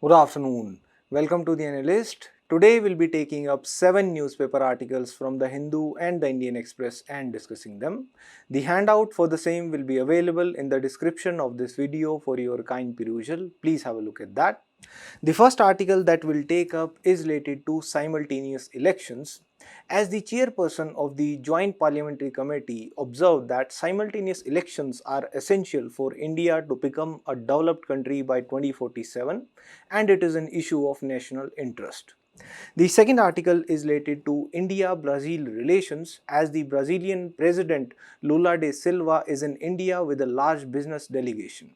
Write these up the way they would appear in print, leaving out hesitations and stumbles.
Good afternoon. Welcome to the Analyst. Today we'll be taking up 7 newspaper articles from the Hindu and the Indian Express and discussing them. The handout for the same will be available in the description of this video for your kind perusal. Please have a look at that. The first article that we'll take up is related to simultaneous elections, as the chairperson of the Joint Parliamentary Committee observed that simultaneous elections are essential for India to become a developed country by 2047, and it is an issue of national interest. The second article is related to India-Brazil relations, as the Brazilian President Lula da Silva is in India with a large business delegation.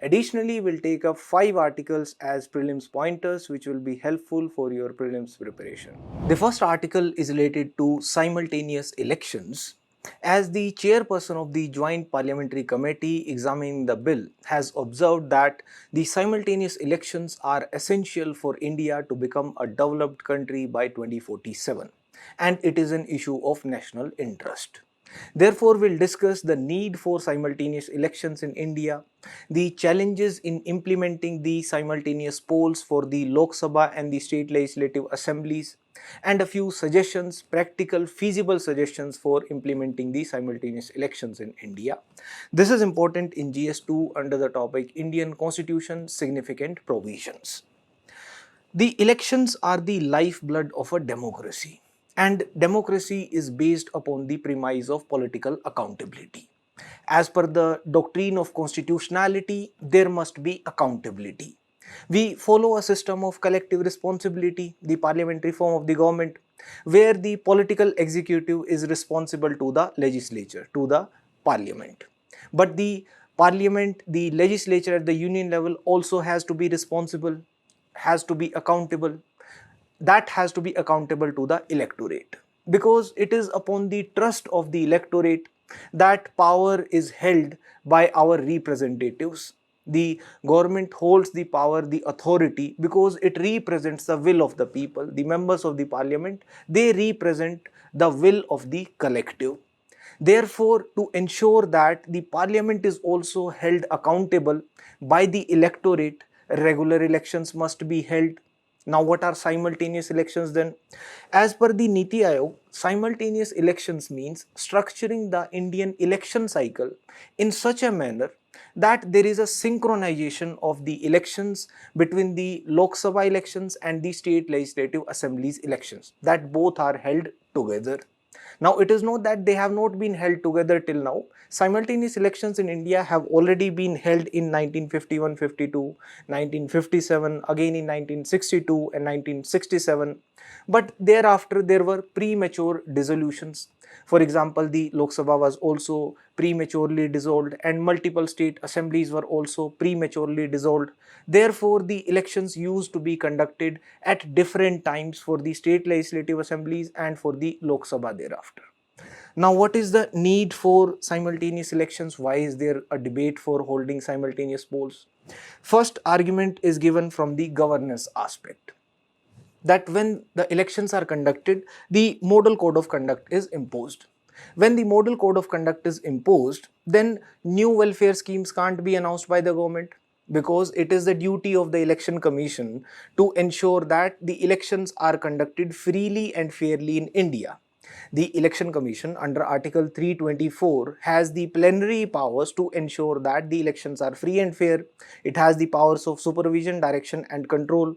Additionally, we'll take up 5 articles as prelims pointers which will be helpful for your prelims preparation. The first article is related to simultaneous elections, as the chairperson of the Joint Parliamentary Committee examining the bill has observed that the simultaneous elections are essential for India to become a developed country by 2047, and it is an issue of national interest. Therefore, we'll discuss the need for simultaneous elections in India, the challenges in implementing the simultaneous polls for the Lok Sabha and the state legislative assemblies, and a few suggestions, practical, feasible suggestions for implementing the simultaneous elections in India. This is important in GS2 under the topic Indian Constitution Significant Provisions. The elections are the lifeblood of a democracy, and democracy is based upon the premise of political accountability. As per the doctrine of constitutionality, there must be accountability. We follow a system of collective responsibility, the parliamentary form of the government, where the political executive is responsible to the legislature, to the parliament. But the parliament, the legislature at the union level also has to be responsible, has to be accountable. That has to be accountable to the electorate, because it is upon the trust of the electorate that power is held by our representatives. The government holds the power, the authority, because it represents the will of the people. The members of the parliament, they represent the will of the collective. Therefore, to ensure that the parliament is also held accountable by the electorate, regular elections must be held. Now, what are simultaneous elections then? As per the Niti Aayog, simultaneous elections means structuring the Indian election cycle in such a manner that there is a synchronization of the elections between the Lok Sabha elections and the state legislative assemblies elections, that both are held together. Now, it is not that they have not been held together till now. Simultaneous elections in India have already been held in 1951-52, 1957, again in 1962 and 1967. But thereafter, there were premature dissolutions. For example, the Lok Sabha was also prematurely dissolved, and multiple state assemblies were also prematurely dissolved. Therefore, the elections used to be conducted at different times for the state legislative assemblies and for the Lok Sabha thereafter. Now, what is the need for simultaneous elections? Why is there a debate for holding simultaneous polls? First argument is given from the governance aspect, that when the elections are conducted, the model code of conduct is imposed. When the model code of conduct is imposed, then new welfare schemes can't be announced by the government, because it is the duty of the election commission to ensure that the elections are conducted freely and fairly in India. The Election Commission under Article 324 has the plenary powers to ensure that the elections are free and fair. It has the powers of supervision, direction and control.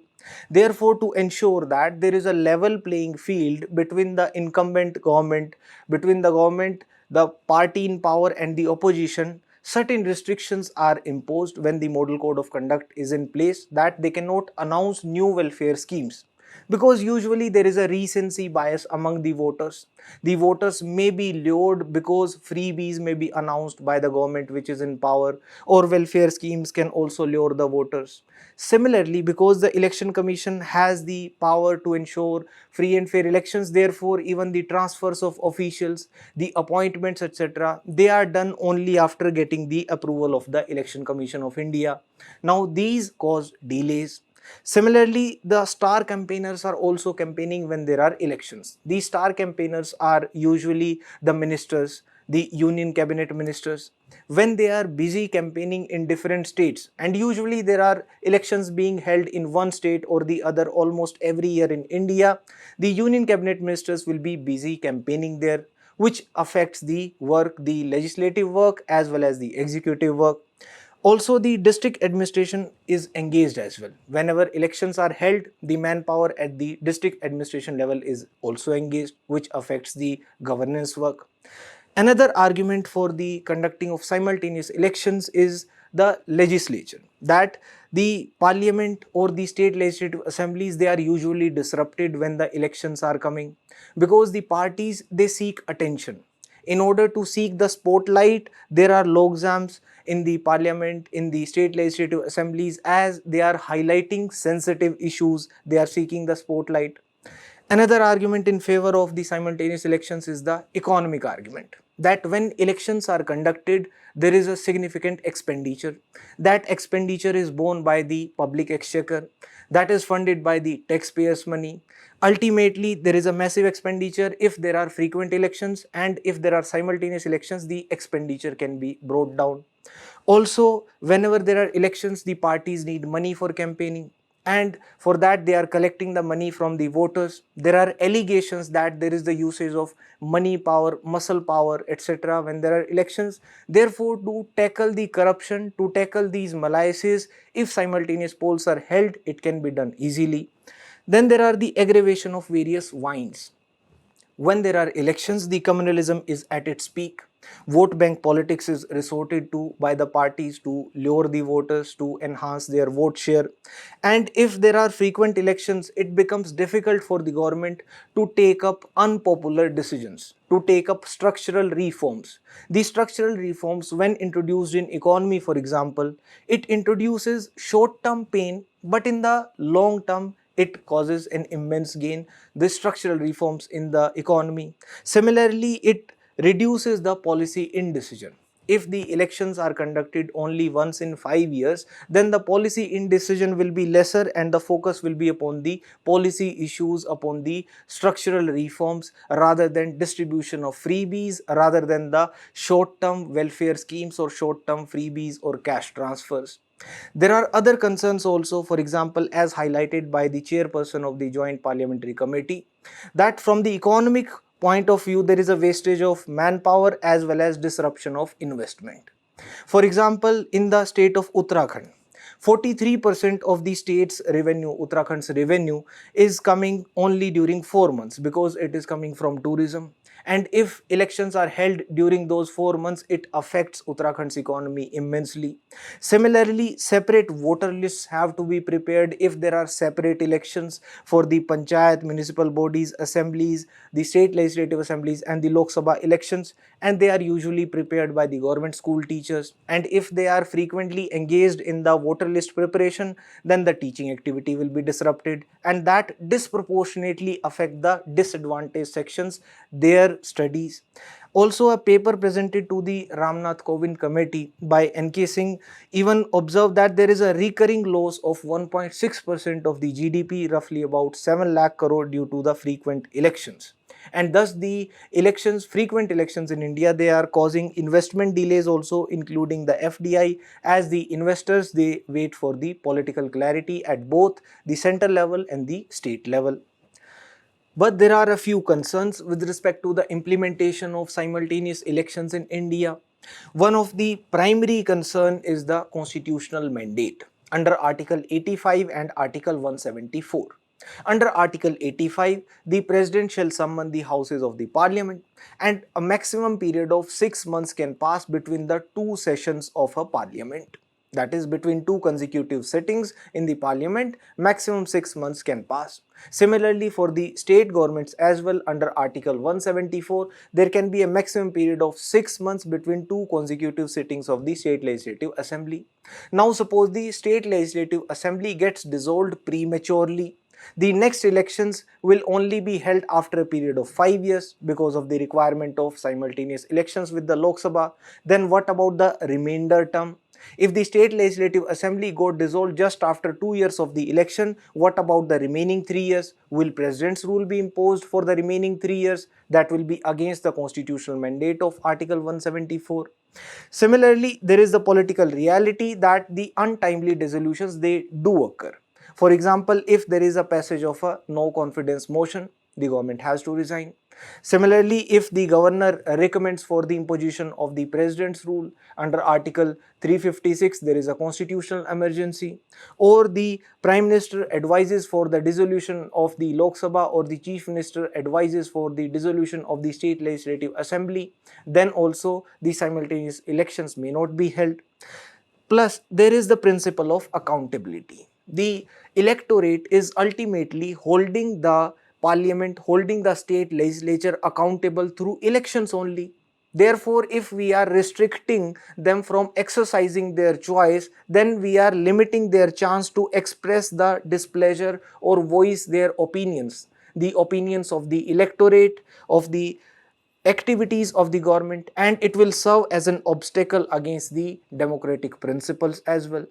Therefore, to ensure that there is a level playing field between the incumbent government, between the government, the party in power and the opposition, certain restrictions are imposed when the model code of conduct is in place, that they cannot announce new welfare schemes, because usually there is a recency bias among the voters. The voters may be lured because freebies may be announced by the government which is in power, or welfare schemes can also lure the voters. Similarly, because the election commission has the power to ensure free and fair elections, therefore even the transfers of officials, the appointments, etc., they are done only after getting the approval of the Election Commission of India. Now, these cause delays. Similarly, the star campaigners are also campaigning when there are elections. These star campaigners are usually the ministers, the union cabinet ministers. When they are busy campaigning in different states, and usually there are elections being held in one state or the other almost every year in India, the union cabinet ministers will be busy campaigning there, which affects the work, the legislative work as well as the executive work. Also, the district administration is engaged as well. Whenever elections are held, the manpower at the district administration level is also engaged, which affects the governance work. Another argument for the conducting of simultaneous elections is the legislature, that the parliament or the state legislative assemblies, they are usually disrupted when the elections are coming, because the parties, they seek attention. In order to seek the spotlight, there are logjams in the parliament, in the state legislative assemblies, as they are highlighting sensitive issues, they are seeking the spotlight. Another argument in favor of the simultaneous elections is the economic argument, that when elections are conducted, there is a significant expenditure. That expenditure is borne by the public exchequer, that is funded by the taxpayers' money. Ultimately, there is a massive expenditure if there are frequent elections, and if there are simultaneous elections, the expenditure can be brought down. Also, whenever there are elections, the parties need money for campaigning, and for that they are collecting the money from the voters. There are allegations that there is the usage of money power, muscle power, etc. when there are elections. Therefore, to tackle the corruption, to tackle these malices, if simultaneous polls are held, it can be done easily. Then there are the aggravation of various wines. When there are elections, the communalism is at its peak. Vote bank politics is resorted to by the parties to lure the voters, to enhance their vote share. And if there are frequent elections, it becomes difficult for the government to take up unpopular decisions, to take up structural reforms. These structural reforms, when introduced in economy, for example, it introduces short-term pain, but in the long term, it causes an immense gain, the structural reforms in the economy. Similarly, it reduces the policy indecision. If the elections are conducted only once in 5 years, then the policy indecision will be lesser, and the focus will be upon the policy issues, upon the structural reforms, rather than distribution of freebies, rather than the short-term welfare schemes or short-term freebies or cash transfers. There are other concerns also, for example, as highlighted by the chairperson of the Joint Parliamentary Committee, that from the economic point of view, there is a wastage of manpower as well as disruption of investment. For example, in the state of Uttarakhand, 43% of the state's revenue, Uttarakhand's revenue, is coming only during 4 months, because it is coming from tourism. And if elections are held during those 4 months, it affects Uttarakhand's economy immensely. Similarly, separate voter lists have to be prepared if there are separate elections for the panchayat, municipal bodies, assemblies, the state legislative assemblies and the Lok Sabha elections, and they are usually prepared by the government school teachers. And if they are frequently engaged in the voter list preparation, then the teaching activity will be disrupted, and that disproportionately affect the disadvantaged sections, their studies. Also, a paper presented to the Ramnath Kovind Committee by NK Singh even observed that there is a recurring loss of 1.6% of the GDP, roughly about 7 lakh crore, due to the frequent elections. And thus the elections, frequent elections in India, they are causing investment delays also, including the FDI, as the investors, they wait for the political clarity at both the central level and the state level. But there are a few concerns with respect to the implementation of simultaneous elections in India. One of the primary concern is the constitutional mandate under Article 85 and Article 174. Under Article 85, the President shall summon the houses of the Parliament, and a maximum period of 6 months can pass between the two sessions of a Parliament. That is, between two consecutive sittings in the Parliament, maximum 6 months can pass. Similarly, for the state governments as well, under Article 174, there can be a maximum period of 6 months between two consecutive sittings of the State Legislative Assembly. Now, suppose the State Legislative Assembly gets dissolved prematurely. The next elections will only be held after a period of 5 years because of the requirement of simultaneous elections with the Lok Sabha. Then what about the remainder term? If the state legislative assembly got dissolved just after 2 years of the election, what about the remaining 3 years? Will president's rule be imposed for the remaining 3 years? That will be against the constitutional mandate of Article 174. Similarly, there is the political reality that the untimely dissolutions, they do occur. For example, if there is a passage of a no confidence motion, the government has to resign. Similarly, if the governor recommends for the imposition of the president's rule under Article 356, there is a constitutional emergency, or the prime minister advises for the dissolution of the Lok Sabha, or the chief minister advises for the dissolution of the state legislative assembly, then also the simultaneous elections may not be held. Plus, there is the principle of accountability. The electorate is ultimately holding the parliament, holding the state legislature accountable through elections only. Therefore, if we are restricting them from exercising their choice, then we are limiting their chance to express the displeasure or voice their opinions. The opinions of the electorate, of the activities of the government, and it will serve as an obstacle against the democratic principles as well.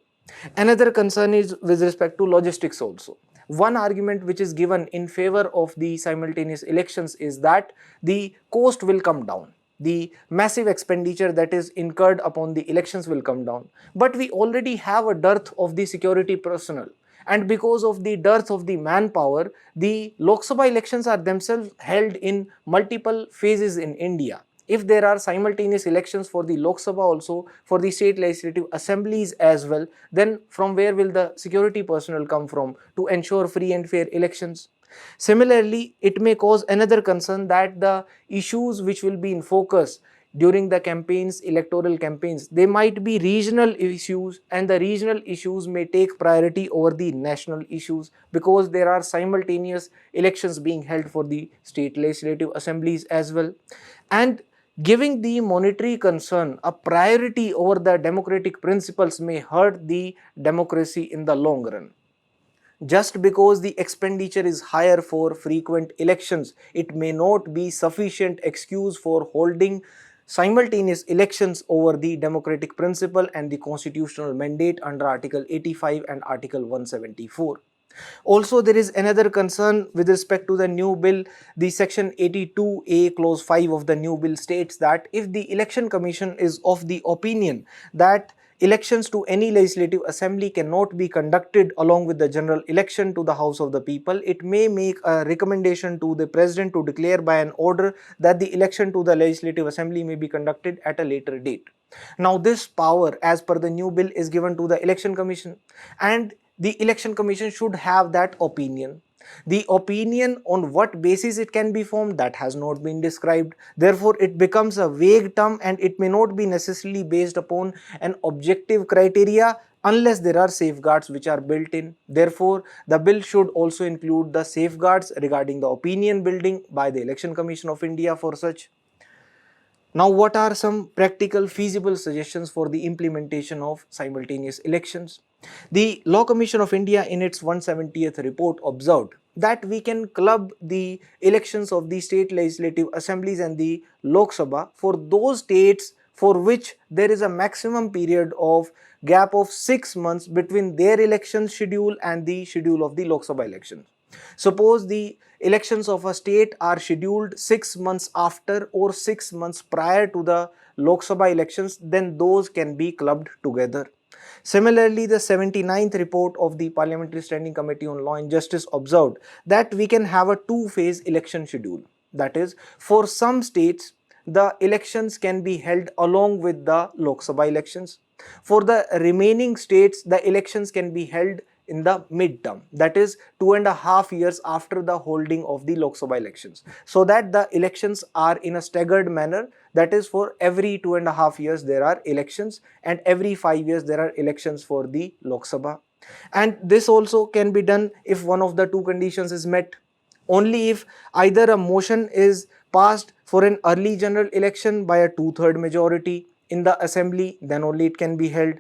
Another concern is with respect to logistics also. One argument which is given in favor of the simultaneous elections is that the cost will come down. The massive expenditure that is incurred upon the elections will come down. But we already have a dearth of the security personnel. And because of the dearth of the manpower, the Lok Sabha elections are themselves held in multiple phases in India. If there are simultaneous elections for the Lok Sabha also, for the state legislative assemblies as well, then from where will the security personnel come from to ensure free and fair elections? Similarly, it may cause another concern that the issues which will be in focus during the campaigns, electoral campaigns, they might be regional issues, and the regional issues may take priority over the national issues because there are simultaneous elections being held for the state legislative assemblies as well. And giving the monetary concern a priority over the democratic principles may hurt the democracy in the long run. Just because the expenditure is higher for frequent elections, it may not be sufficient excuse for holding simultaneous elections over the democratic principle and the constitutional mandate under Article 85 and Article 174. Also, there is another concern with respect to the new bill. The section 82A clause 5 of the new bill states that if the election commission is of the opinion that elections to any legislative assembly cannot be conducted along with the general election to the House of the People, it may make a recommendation to the President to declare by an order that the election to the legislative assembly may be conducted at a later date. Now, this power as per the new bill is given to the election commission, and the election commission should have that opinion. The opinion on what basis it can be formed, that has not been described. Therefore, it becomes a vague term and it may not be necessarily based upon an objective criteria unless there are safeguards which are built in. Therefore, the bill should also include the safeguards regarding the opinion building by the Election Commission of India for such. Now, what are some practical feasible suggestions for the implementation of simultaneous elections? The Law Commission of India in its 170th report observed that we can club the elections of the state legislative assemblies and the Lok Sabha for those states for which there is a maximum period of gap of 6 months between their election schedule and the schedule of the Lok Sabha elections. Suppose the elections of a state are scheduled 6 months after or 6 months prior to the Lok Sabha elections, then those can be clubbed together. Similarly, the 79th report of the Parliamentary Standing Committee on Law and Justice observed that we can have a two-phase election schedule. That is, for some states, the elections can be held along with the Lok Sabha elections. For the remaining states, the elections can be held in the mid-term, that is 2.5 years after the holding of the Lok Sabha elections, so that the elections are in a staggered manner. That is, for every 2.5 years there are elections and every 5 years there are elections for the Lok Sabha. And this also can be done if one of the two conditions is met. Only if either a motion is passed for an early general election by a 2/3 majority in the assembly, then only it can be held.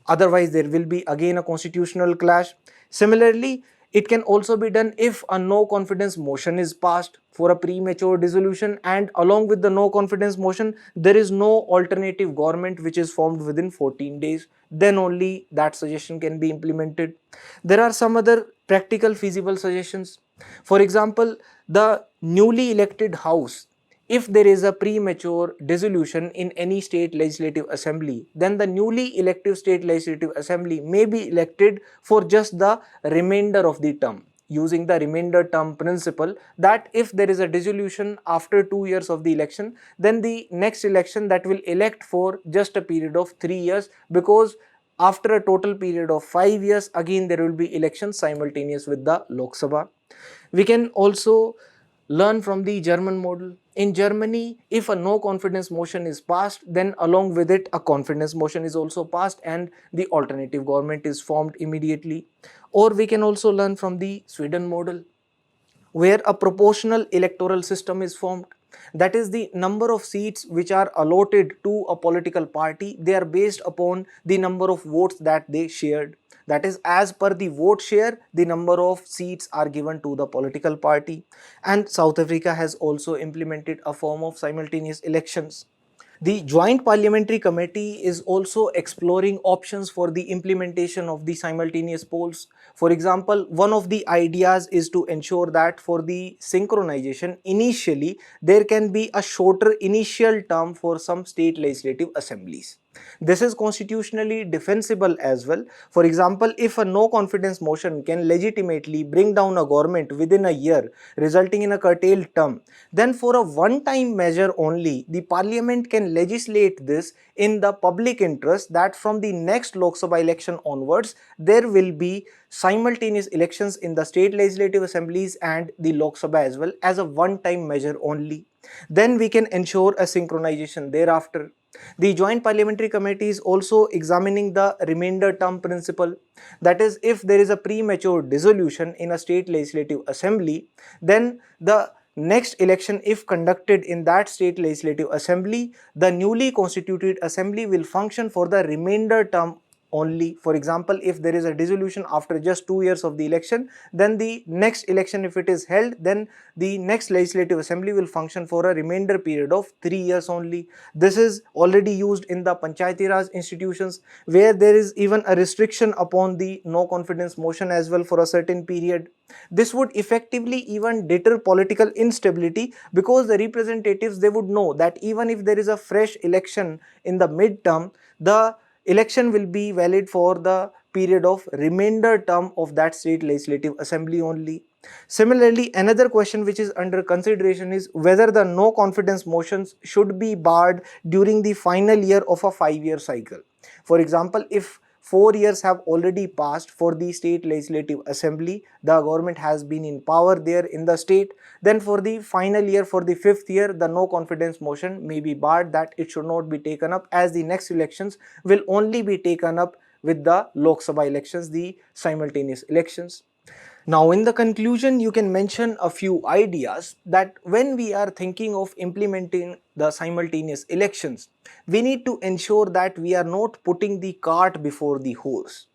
Otherwise, there will be again a constitutional clash. Similarly, It can also be done if a no confidence motion is passed for a premature dissolution, and along with the no confidence motion there is no alternative government which is formed within 14 days. Then only that suggestion can be implemented. There are some other practical feasible suggestions. For example, the newly elected house, if there is a premature dissolution in any state legislative assembly, then the newly elective state legislative assembly may be elected for just the remainder of the term, using the remainder term principle, that if there is a dissolution after 2 years of the election, then the next election that will elect for just a period of 3 years, because after a total period of 5 years again there will be elections simultaneous with the Lok Sabha. We can also learn from the German model. In Germany, if a no confidence motion is passed, then along with it a confidence motion is also passed and the alternative government is formed immediately. Or we can also learn from the Sweden model, where a proportional electoral system is formed. That is, the number of seats which are allotted to a political party, they are based upon the number of votes that they shared. That is, as per the vote share, the number of seats are given to the political party. And South Africa has also implemented a form of simultaneous elections. The Joint Parliamentary Committee is also exploring options for the implementation of the simultaneous polls. For example, one of the ideas is to ensure that for the synchronization, initially there can be a shorter initial term for some state legislative assemblies. This is constitutionally defensible as well. For example, if a no confidence motion can legitimately bring down a government within a year, resulting in a curtailed term, then for a one-time measure only, the parliament can legislate this in the public interest, that from the next Lok Sabha election onwards, there will be simultaneous elections in the state legislative assemblies and the Lok Sabha as well, as a one-time measure only. Then we can ensure a synchronization thereafter. The Joint Parliamentary Committee is also examining the remainder term principle. That is, if there is a premature dissolution in a state legislative assembly, then the next election, if conducted in that state legislative assembly, the newly constituted assembly will function for the remainder term only. For example, if there is a dissolution after just 2 years of the election, then the next election, if it is held, then the next legislative assembly will function for a remainder period of 3 years only. This is already used in the Panchayati Raj institutions, where there is even a restriction upon the no confidence motion as well for a certain period. This would effectively even deter political instability, because the representatives, they would know that even if there is a fresh election in the midterm, the election will be valid for the period of remainder term of that state legislative assembly only. Similarly, another question which is under consideration is whether the no confidence motions should be barred during the final year of a 5-year cycle. For example, if 4 years have already passed for the state legislative assembly, the government has been in power there in the state, then for the final year, for the 5th year, the no confidence motion may be barred, that it should not be taken up, as the next elections will only be taken up with the Lok Sabha elections, the simultaneous elections. Now, in the conclusion, you can mention a few ideas that when we are thinking of implementing the simultaneous elections, we need to ensure that we are not putting the cart before the horse,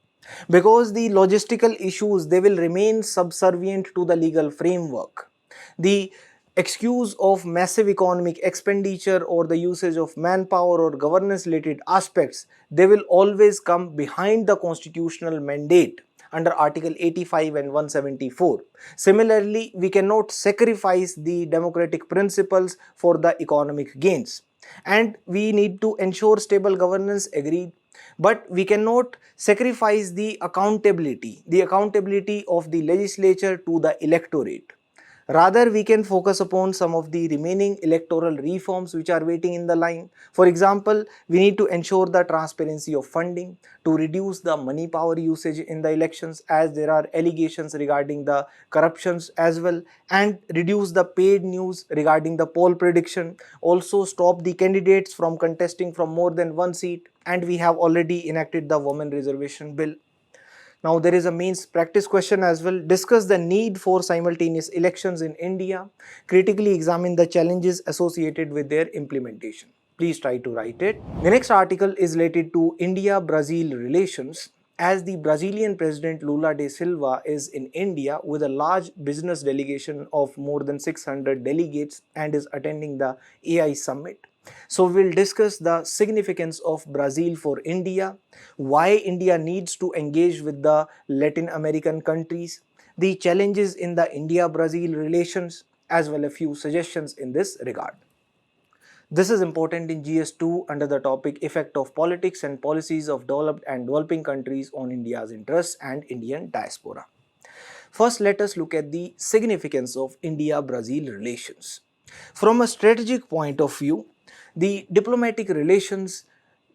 because the logistical issues, they will remain subservient to the legal framework. The excuse of massive economic expenditure or the usage of manpower or governance related aspects, they will always come behind the constitutional mandate under Article 85 and 174. Similarly, we cannot sacrifice the democratic principles for the economic gains. And we need to ensure stable governance, agreed. But we cannot sacrifice the accountability of the legislature to the electorate. Rather, we can focus upon some of the remaining electoral reforms which are waiting in the line. For example, we need to ensure the transparency of funding, to reduce the money power usage in the elections, as there are allegations regarding the corruptions as well, and reduce the paid news regarding the poll prediction. Also, stop the candidates from contesting from more than one seat, and we have already enacted the Women Reservation Bill. Now, there is a mains practice question as well. Discuss the need for simultaneous elections in India. Critically examine the challenges associated with their implementation. Please try to write it. The next article is related to India-Brazil relations. as the Brazilian President Lula da Silva is in India with a large business delegation of more than 600 delegates and is attending the AI Summit. So we'll discuss the significance of Brazil for India, why India needs to engage with the Latin American countries, the challenges in the India-Brazil relations, as well as a few suggestions in this regard. This is important in GS2 under the topic Effect of Politics and Policies of Developed and Developing Countries on India's Interests and Indian Diaspora. First, let us look at the significance of India-Brazil relations. From a strategic point of view, the diplomatic relations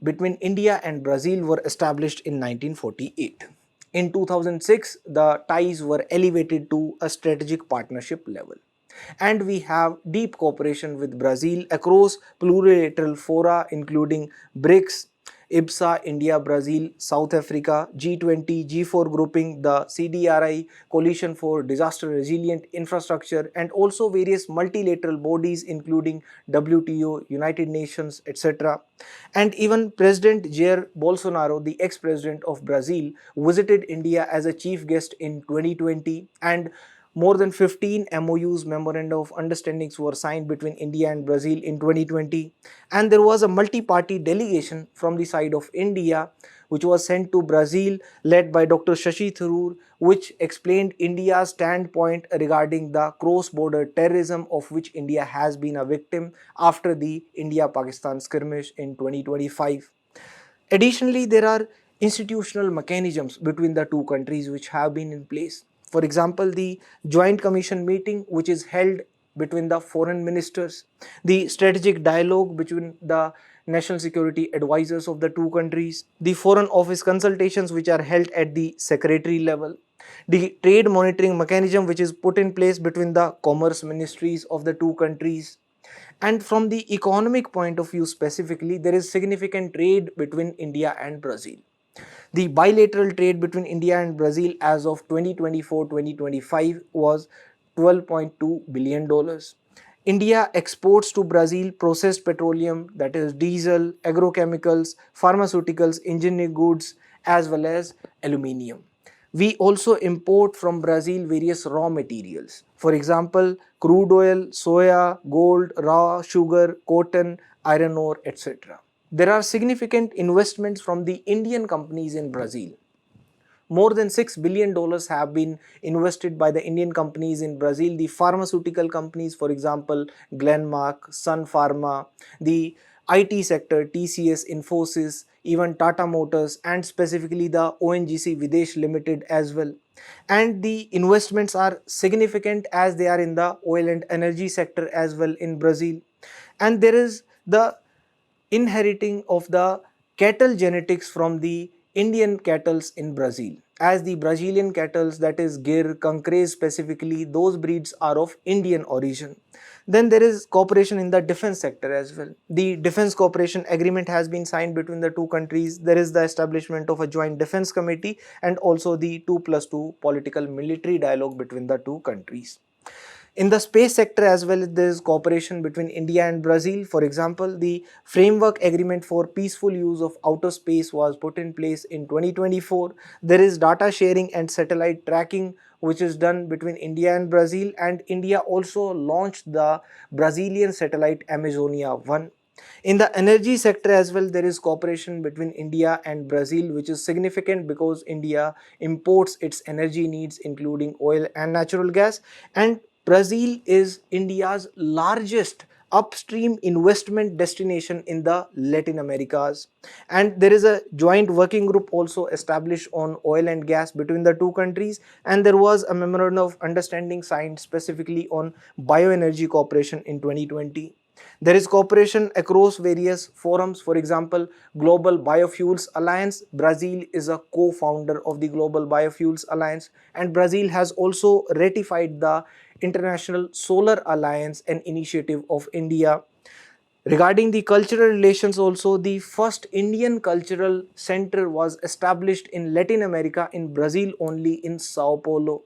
between India and Brazil were established in 1948. In 2006, the ties were elevated to a strategic partnership level. And we have deep cooperation with Brazil across plurilateral fora including BRICS, IBSA, India, Brazil, South Africa, G20, G4 grouping, the CDRI, Coalition for Disaster Resilient Infrastructure, and also various multilateral bodies including WTO, United Nations, etc. And even President Jair Bolsonaro, the ex-president of Brazil, visited India as a chief guest in 2020, and more than 15 MOUs, Memorandum of Understandings, were signed between India and Brazil in 2020. And there was a multi-party delegation from the side of India which was sent to Brazil led by Dr. Shashi Tharoor, which explained India's standpoint regarding the cross-border terrorism of which India has been a victim after the India-Pakistan skirmish in 2025. Additionally, there are institutional mechanisms between the two countries which have been in place. For example, the Joint Commission meeting which is held between the foreign ministers, the strategic dialogue between the national security advisors of the two countries, the foreign office consultations which are held at the secretary level, the trade monitoring mechanism which is put in place between the commerce ministries of the two countries. And from the economic point of view specifically, there is significant trade between India and Brazil. The bilateral trade between India and Brazil as of 2024-2025 was $12.2 billion. India exports to Brazil processed petroleum, that is diesel, agrochemicals, pharmaceuticals, engineering goods, as well as aluminium. We also import from Brazil various raw materials. For example, crude oil, soya, gold, raw sugar, cotton, iron ore, etc. There are significant investments from the Indian companies in Brazil. More than $6 billion have been invested by the Indian companies in Brazil. The pharmaceutical companies, for example, Glenmark, Sun Pharma, the IT sector, TCS, Infosys, even Tata Motors, and specifically the ONGC Videsh Limited as well. And the investments are significant as they are in the oil and energy sector as well in Brazil. And there is the inheriting of the cattle genetics from the Indian cattle in Brazil. As the Brazilian cattle, that is Gir, Cancrez specifically, those breeds are of Indian origin. Then there is cooperation in the defense sector as well. The defense cooperation agreement has been signed between the two countries. There is the establishment of a joint defense committee and also the 2+2 political military dialogue between the two countries. In the space sector as well, there is cooperation between India and Brazil. For example, the framework agreement for peaceful use of outer space was put in place in 2024. There is data sharing and satellite tracking which is done between India and Brazil, and India also launched the Brazilian satellite Amazonia 1. In the energy sector as well, there is cooperation between India and Brazil, which is significant because India imports its energy needs including oil and natural gas, and Brazil is India's largest upstream investment destination in the Latin Americas. And there is a joint working group also established on oil and gas between the two countries, and there was a memorandum of understanding signed specifically on bioenergy cooperation in 2020. There is cooperation across various forums. For example, Global Biofuels Alliance. Brazil is a co-founder of the Global Biofuels Alliance, and Brazil has also ratified the International Solar Alliance, an initiative of India. Regarding the cultural relations also, the first Indian cultural center was established in Latin America, in Brazil only, in Sao Paulo.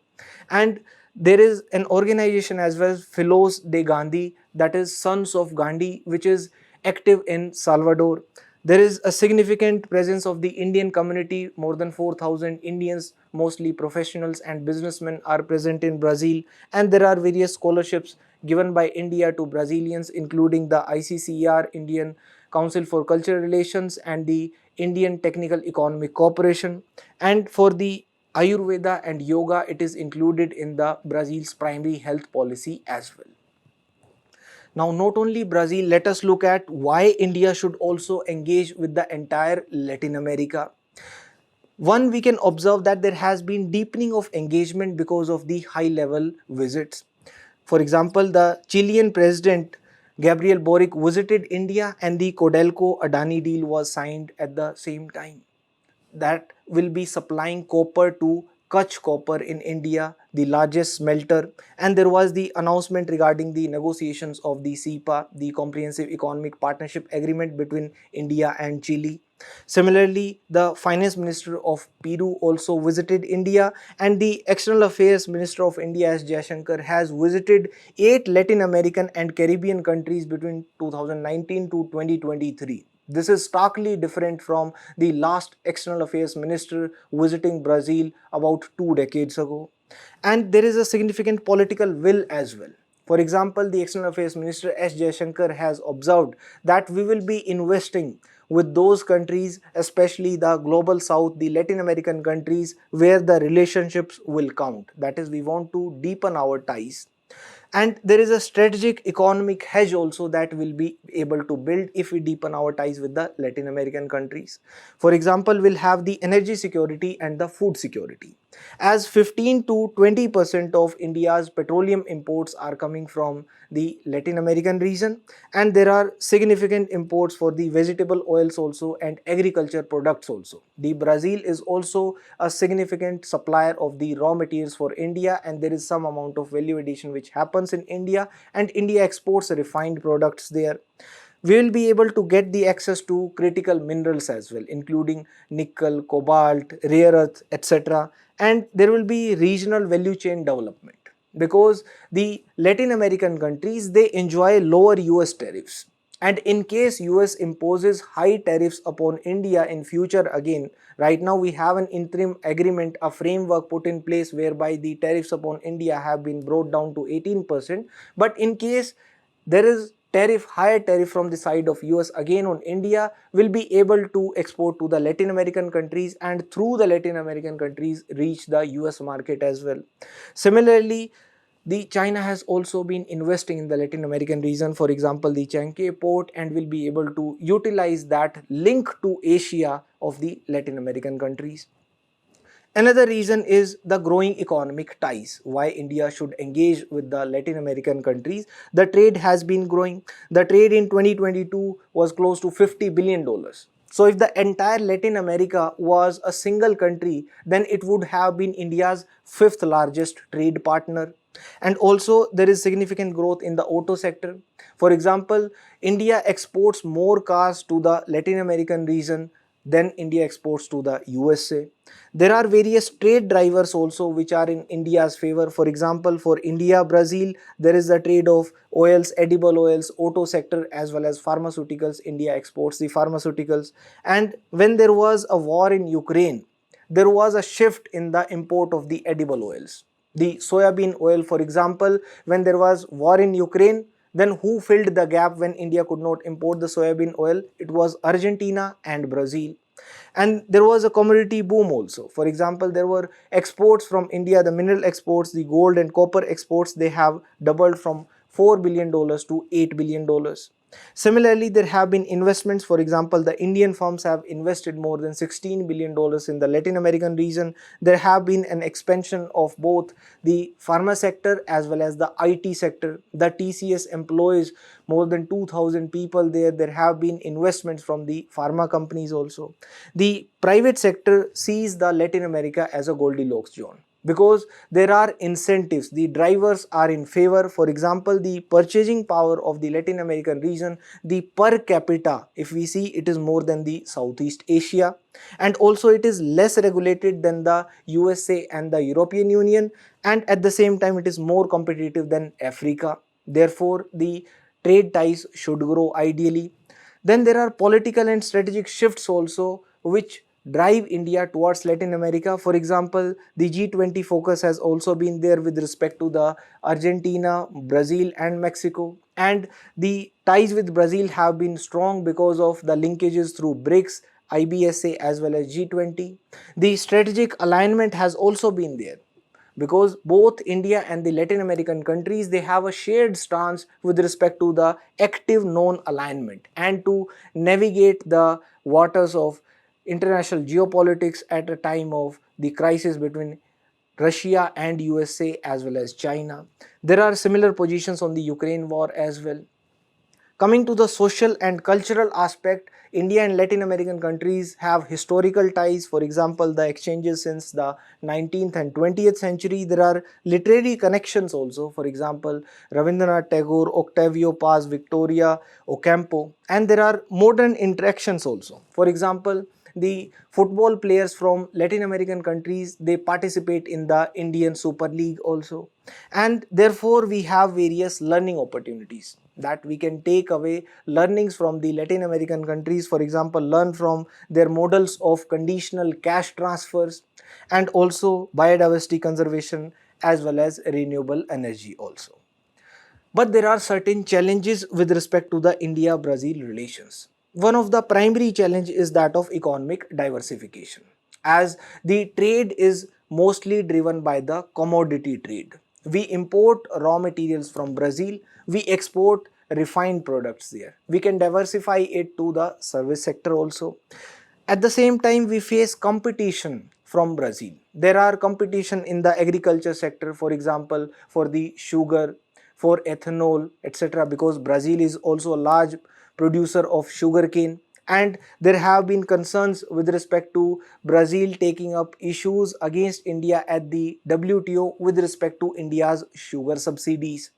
And there is an organization as well, Filhos de Gandhi, that is Sons of Gandhi, which is active in Salvador. There is a significant presence of the Indian community. More than 4,000 Indians, mostly professionals and businessmen, are present in Brazil, and there are various scholarships given by India to Brazilians, including the ICCR, Indian Council for Cultural Relations, and the Indian Technical Economic Corporation. And for the Ayurveda and yoga, it is included in the Brazil's primary health policy as well. Now, not only Brazil, let us look at why India should also engage with the entire Latin America. One, we can observe that there has been deepening of engagement because of the high level visits. For example, the Chilean president Gabriel Boric visited India, and the Codelco Adani deal was signed at the same time. That will be supplying copper to Kutch Copper in India, the largest smelter. And there was the announcement regarding the negotiations of the CEPA, the Comprehensive Economic Partnership Agreement between India and Chile. Similarly, the finance minister of Peru also visited India, and the external affairs minister of India S. Jaishankar has visited 8 Latin American and Caribbean countries between 2019 to 2023. This is starkly different from the last external affairs minister visiting Brazil about 2 decades ago. And there is a significant political will as well. For example, the external affairs minister S. Jaishankar has observed that we will be investing with those countries, especially the global south, the Latin American countries, where the relationships will count. That is, we want to deepen our ties. And there is a strategic economic hedge also that will be able to build if we deepen our ties with the Latin American countries. For example, we'll have the energy security and the food security. As 15 to 20% of India's petroleum imports are coming from the Latin American region, and there are significant imports for the vegetable oils also and agriculture products also. The Brazil is also a significant supplier of the raw materials for India, and there is some amount of value addition which happens in India, and India exports refined products there. We will be able to get the access to critical minerals as well, including nickel, cobalt, rare earth, etc. And there will be regional value chain development because the Latin American countries, they enjoy lower US tariffs. And in case US imposes high tariffs upon India in future, again, right now we have an interim agreement, a framework put in place whereby the tariffs upon India have been brought down to 18%. But in case there is higher tariff from the side of US again on India, will be able to export to the Latin American countries, and through the Latin American countries reach the US market as well. Similarly, the China has also been investing in the Latin American region, for example the Chancay port, and will be able to utilize that link to Asia of the Latin American countries. Another reason is the growing economic ties. Why India should engage with the Latin American countries. The trade has been growing. The trade in 2022 was close to $50 billion. So if the entire Latin America was a single country, then it would have been India's 5th largest trade partner. And also there is significant growth in the auto sector. For example, India exports more cars to the Latin American region than India exports to the USA. There are various trade drivers also which are in India's favor. For example, for India, Brazil, there is the trade of oils, edible oils, auto sector, as well as pharmaceuticals. India exports the pharmaceuticals. And when there was a war in Ukraine, there was a shift in the import of the edible oils. The soybean oil, for example, when there was war in Ukraine, then who filled the gap when India could not import the soybean oil? It was Argentina and Brazil. And there was a commodity boom also. For example, there were exports from India, the mineral exports, the gold and copper exports, they have doubled from $4 billion to $8 billion. Similarly, there have been investments. For example, the Indian firms have invested more than $16 billion in the Latin American region. There have been an expansion of both the pharma sector as well as the IT sector. The TCS employs more than 2,000 people there. There have been investments from the pharma companies also. The private sector sees the Latin America as a Goldilocks zone, because there are incentives, the drivers are in favor. For example, the purchasing power of the Latin American region, the per capita, if we see, it is more than the Southeast Asia, and also it is less regulated than the USA and the European Union, and at the same time it is more competitive than Africa. Therefore, the trade ties should grow ideally. Then there are political and strategic shifts also which drive India towards Latin America. For example, the G20 focus has also been there with respect to the Argentina, Brazil and Mexico, and the ties with Brazil have been strong because of the linkages through BRICS, IBSA as well as G20. The strategic alignment has also been there because both India and the Latin American countries, they have a shared stance with respect to the active non-alignment and to navigate the waters of international geopolitics at a time of the crisis between Russia and USA as well as China. There are similar positions on the Ukraine war as well. Coming to the social and cultural aspect, India and Latin American countries have historical ties. For example, the exchanges since the 19th and 20th century. There are literary connections also. For example, Rabindranath Tagore, Octavio Paz, Victoria Ocampo. And there are modern interactions also. For example, the football players from Latin American countries, they participate in the Indian Super League also. And therefore, we have various learning opportunities that we can take away learnings from the Latin American countries. For example, learn from their models of conditional cash transfers and also biodiversity conservation as well as renewable energy also. But there are certain challenges with respect to the India-Brazil relations. One of the primary challenge is that of economic diversification, as the trade is mostly driven by the commodity trade. We import raw materials from Brazil, we export refined products there. We can diversify it to the service sector also. At the same time, we face competition from Brazil. There are competition in the agriculture sector, for example, for the sugar, for ethanol, etc. because Brazil is also a large producer of sugarcane, and there have been concerns with respect to Brazil taking up issues against India at the WTO with respect to India's sugar subsidies.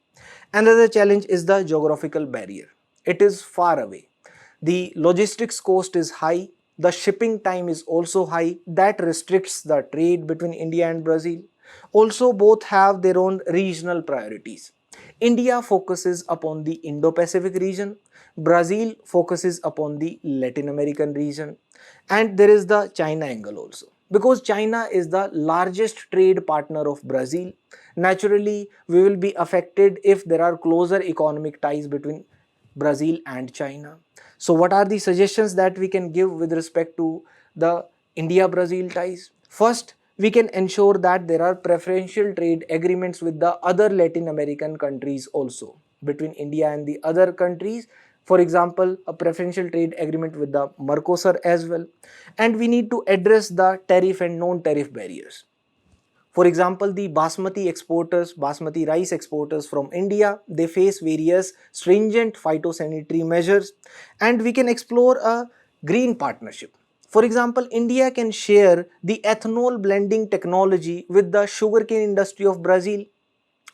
Another challenge is the geographical barrier. It is far away. The logistics cost is high, the shipping time is also high, that restricts the trade between India and Brazil. Also, both have their own regional priorities. India focuses upon the Indo-Pacific region, Brazil focuses upon the Latin American region, and there is the China angle also. Because China is the largest trade partner of Brazil, naturally we will be affected if there are closer economic ties between Brazil and China. So what are the suggestions that we can give with respect to the India-Brazil ties? First, we can ensure that there are preferential trade agreements with the other Latin American countries also, between India and the other countries. For example, a preferential trade agreement with the Mercosur as well. And we need to address the tariff and non-tariff barriers. For example, the basmati rice exporters from India, they face various stringent phytosanitary measures, and we can explore a green partnership. For example, India can share the ethanol blending technology with the sugarcane industry of Brazil,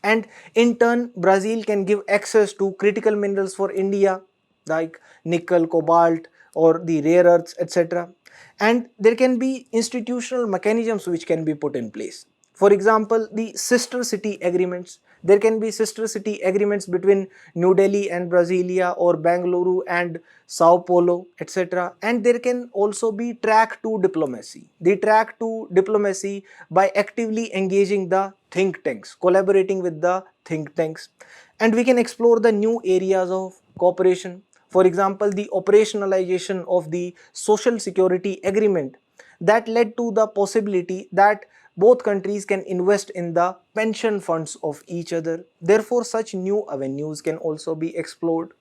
and in turn Brazil can give access to critical minerals for India like nickel, cobalt or the rare earths, etc. And there can be institutional mechanisms which can be put in place. For example, the sister city agreements. There can be sister city agreements between New Delhi and Brasilia or Bangalore and Sao Paulo, etc. And there can also be track to diplomacy. The track to diplomacy by actively engaging the think tanks, collaborating with the think tanks. And we can explore the new areas of cooperation. For example, the operationalization of the social security agreement that led to the possibility that both countries can invest in the pension funds of each other. Therefore, such new avenues can also be explored.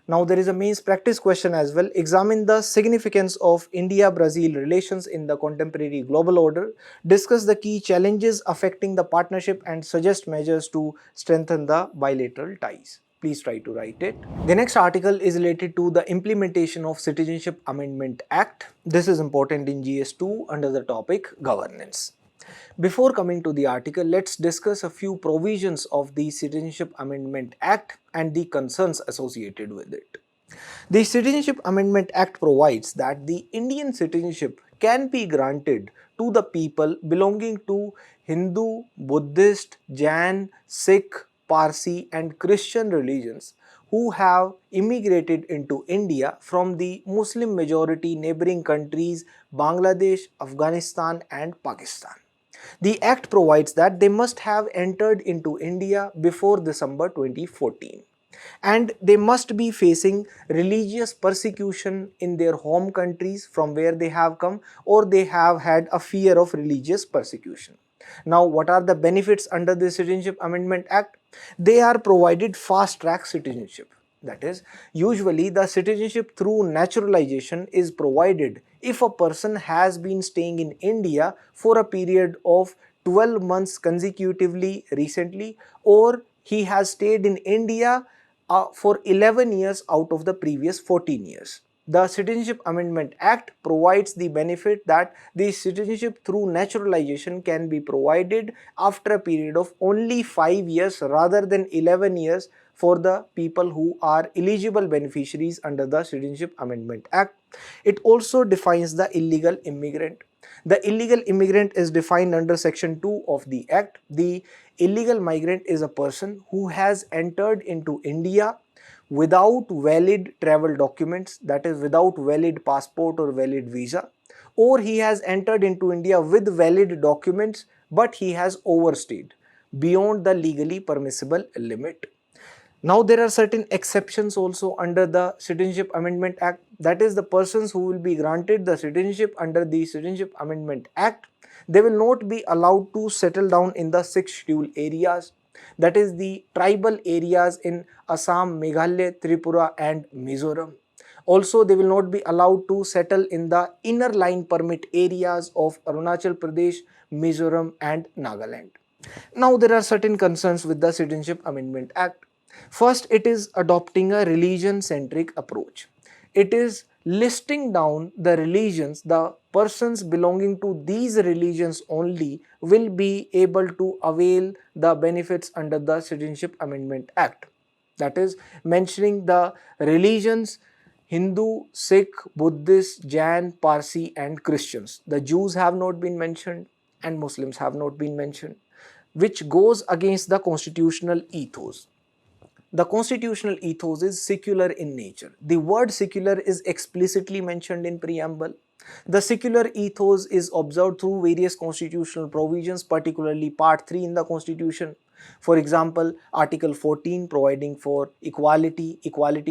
Now, there is a mains practice question as well. Examine the significance of India-Brazil relations in the contemporary global order. Discuss the key challenges affecting the partnership and suggest measures to strengthen the bilateral ties. Please try to write it. The next article is related to the implementation of Citizenship Amendment Act. This is important in GS2 under the topic governance. Before coming to the article, let's discuss a few provisions of the Citizenship Amendment Act and the concerns associated with it. The Citizenship Amendment Act provides that the Indian citizenship can be granted to the people belonging to Hindu, Buddhist, Jain, Sikh, Parsi and Christian religions who have immigrated into India from the Muslim majority neighboring countries Bangladesh, Afghanistan and Pakistan. The Act provides that they must have entered into India before December 2014 and they must be facing religious persecution in their home countries from where they have come, or they have had a fear of religious persecution. Now, what are the benefits under the Citizenship Amendment Act? They are provided fast track citizenship. That is, usually the citizenship through naturalization is provided if a person has been staying in India for a period of 12 months consecutively recently, or he has stayed in India for 11 years out of the previous 14 years. The Citizenship Amendment Act provides the benefit that the citizenship through naturalization can be provided after a period of only 5 years rather than 11 years for the people who are eligible beneficiaries under the Citizenship Amendment Act. It also defines the illegal immigrant. The illegal immigrant is defined under Section 2 of the Act. The illegal migrant is a person who has entered into India without valid travel documents, that is without valid passport or valid visa, or he has entered into India with valid documents but he has overstayed beyond the legally permissible limit. Now there are certain exceptions also under the Citizenship Amendment Act, that is the persons who will be granted the citizenship under the Citizenship Amendment Act, they will not be allowed to settle down in the 6 scheduled areas, that is the tribal areas in Assam, Meghalaya, Tripura and Mizoram. Also, they will not be allowed to settle in the inner line permit areas of Arunachal Pradesh, Mizoram and Nagaland. Now there are certain concerns with the Citizenship Amendment Act. First, it is adopting a religion-centric approach. It is listing down the religions, the persons belonging to these religions only will be able to avail the benefits under the Citizenship Amendment Act. That is mentioning the religions Hindu, Sikh, Buddhist, Jain, Parsi and Christians. The Jews have not been mentioned and Muslims have not been mentioned, which goes against the constitutional ethos. The constitutional ethos is secular in nature. The word secular is explicitly mentioned in preamble. The secular ethos is observed through various constitutional provisions, particularly Part 3 in the Constitution. For example, Article 14 providing for equality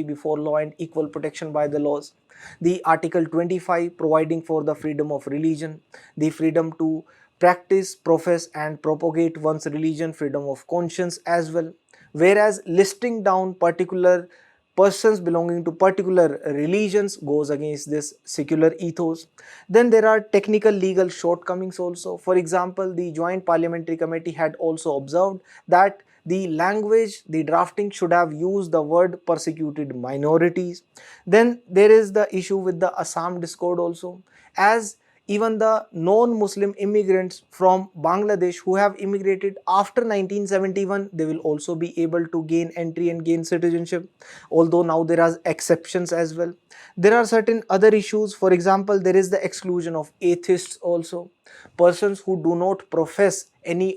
before law and equal protection by the laws. The Article 25 providing for the freedom of religion, the freedom to practice, profess and propagate one's religion, freedom of conscience as well. Whereas listing down particular persons belonging to particular religions goes against this secular ethos. Then there are technical legal shortcomings also. For example, the Joint Parliamentary Committee had also observed that the language, the drafting should have used the word persecuted minorities. Then there is the issue with the Assam discord also, as even the non-Muslim immigrants from Bangladesh who have immigrated after 1971, they will also be able to gain entry and gain citizenship, although now there are exceptions as well. There are certain other issues. For example, there is the exclusion of atheists also, persons who do not profess any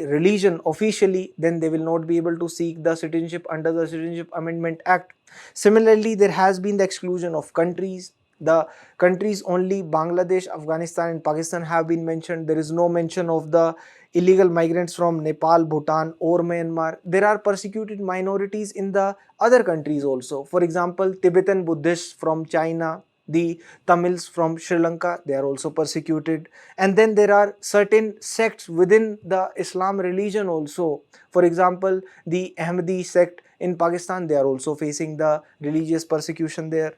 religion officially, then they will not be able to seek the citizenship under the Citizenship Amendment Act. Similarly, there has been the exclusion of countries. The countries only Bangladesh, Afghanistan and Pakistan have been mentioned. There is no mention of the illegal migrants from Nepal, Bhutan or Myanmar. There are persecuted minorities in the other countries also. For example, Tibetan Buddhists from China, the Tamils from Sri Lanka, they are also persecuted. And then there are certain sects within the Islam religion also. For example, the Ahmadi sect in Pakistan, they are also facing the religious persecution there.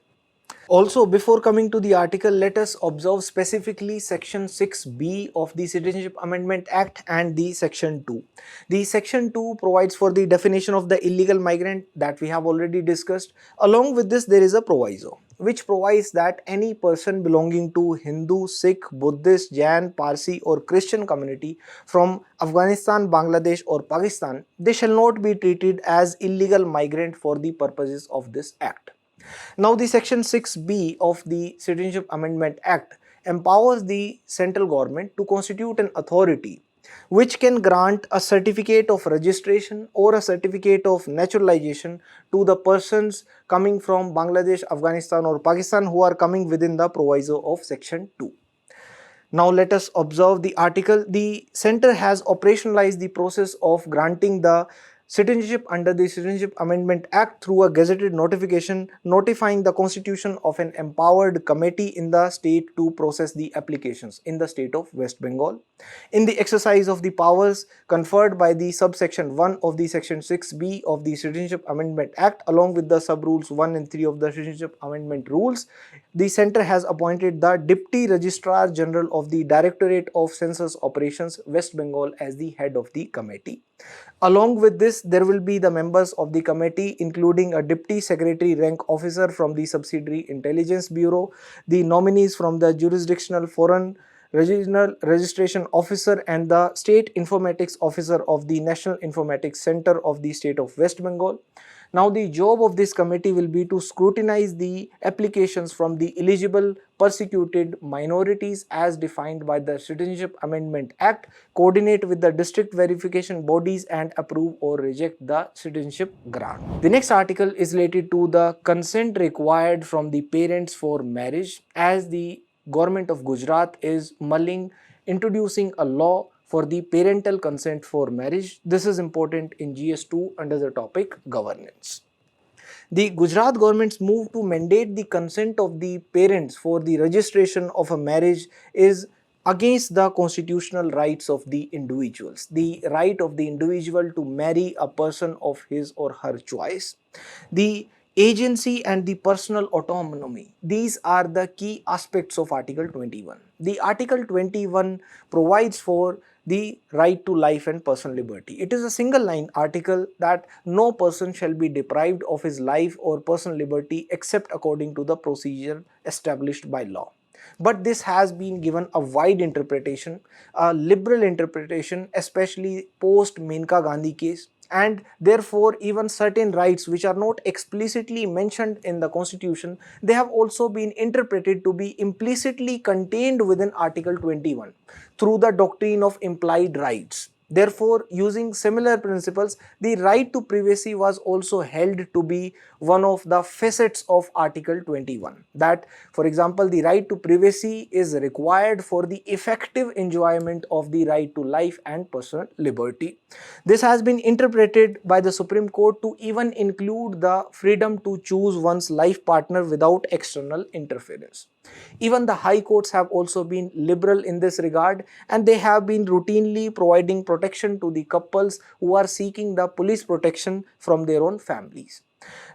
Also, before coming to the article, let us observe specifically Section 6B of the Citizenship Amendment Act and the Section 2. The Section 2 provides for the definition of the illegal migrant that we have already discussed. Along with this, there is a proviso which provides that any person belonging to Hindu, Sikh, Buddhist, Jain, Parsi or Christian community from Afghanistan, Bangladesh or Pakistan, they shall not be treated as illegal migrant for the purposes of this Act. Now, the Section 6B of the Citizenship Amendment Act empowers the central government to constitute an authority which can grant a certificate of registration or a certificate of naturalization to the persons coming from Bangladesh, Afghanistan or Pakistan who are coming within the proviso of section 2. Now let us observe the article. The center has operationalized the process of granting the citizenship under the Citizenship Amendment Act through a gazetted notification notifying the constitution of an empowered committee in the state to process the applications in the state of West Bengal. In the exercise of the powers conferred by the subsection 1 of the section 6b of the Citizenship Amendment Act along with the sub rules 1 and 3 of the Citizenship Amendment rules, the center has appointed the Deputy Registrar General of the Directorate of Census Operations, West Bengal, as the head of the committee. Along with this, there will be the members of the committee, including a Deputy Secretary rank officer from the Subsidiary Intelligence Bureau, the nominees from the Jurisdictional Foreign Regional Registration Officer and the State Informatics Officer of the National Informatics Center of the state of West Bengal. Now the job of this committee will be to scrutinize the applications from the eligible persecuted minorities as defined by the Citizenship Amendment Act, coordinate with the district verification bodies and approve or reject the citizenship grant. The next article is related to the consent required from the parents for marriage, as the government of Gujarat is mulling introducing a law for the parental consent for marriage. This is important in GS2 under the topic governance. The Gujarat government's move to mandate the consent of the parents for the registration of a marriage is against the constitutional rights of the individuals, the right of the individual to marry a person of his or her choice, the agency and the personal autonomy. These are the key aspects of Article 21. The Article 21 provides for the right to life and personal liberty. It is a single line article that no person shall be deprived of his life or personal liberty except according to the procedure established by law. But this has been given a wide interpretation, a liberal interpretation, especially post Menka Gandhi case, and therefore even certain rights which are not explicitly mentioned in the constitution, they have also been interpreted to be implicitly contained within Article 21 through the doctrine of implied rights. Therefore, using similar principles, the right to privacy was also held to be one of the facets of Article 21. That, for example, the right to privacy is required for the effective enjoyment of the right to life and personal liberty. This has been interpreted by the Supreme Court to even include the freedom to choose one's life partner without external interference. Even the high courts have also been liberal in this regard, and they have been routinely providing protection to the couples who are seeking the police protection from their own families.